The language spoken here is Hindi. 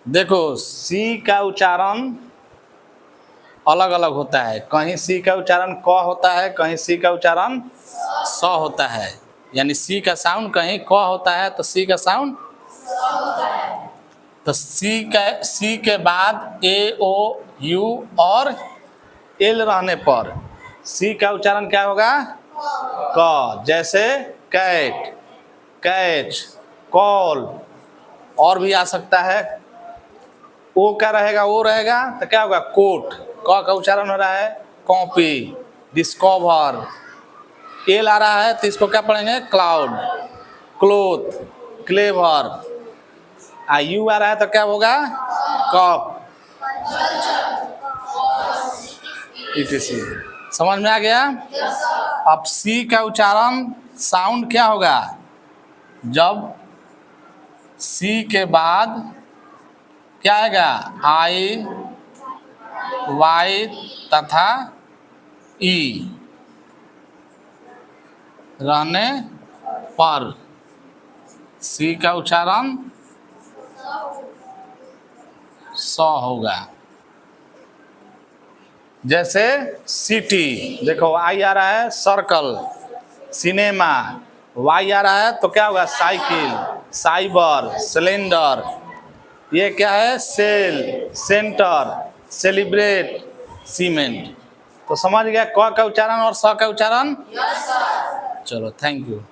देखो सी का उच्चारण अलग अलग होता है, कहीं सी का उच्चारण क होता है, कहीं सी का उच्चारण स होता है। यानी सी का साउंड कहीं क होता है तो सी का साउंड तो सी के बाद ए ओ यू और एल रहने पर सी का उच्चारण क्या होगा? क। जैसे कैट, कैच, कॉल। और भी आ सकता है। ओ क्या रहेगा? ओ रहेगा तो क्या होगा? कोट। क का उच्चारण हो रहा है कॉपी, डिस्कवर। एल आ रहा है तो इसको क्या पढ़ेंगे? Cloud, cloth, clever. यू आ रहा है तो क्या होगा? Cup, etc.. समझ में आ गया? अब सी का उच्चारण साउंड क्या होगा? जब सी के बाद क्या आएगा? आई, वाई तथा ई रहने पर सी का उच्चारण स होगा। जैसे सिटी, देखो आई आ रहा है सर्कल, सिनेमा। वाई आ रहा है तो क्या होगा? Cycle, cyber, cylinder. ये क्या है? Cell, centre, celebrate, cement. तो समझ गया क का उच्चारण और स का उच्चारण? चलो थैंक यू।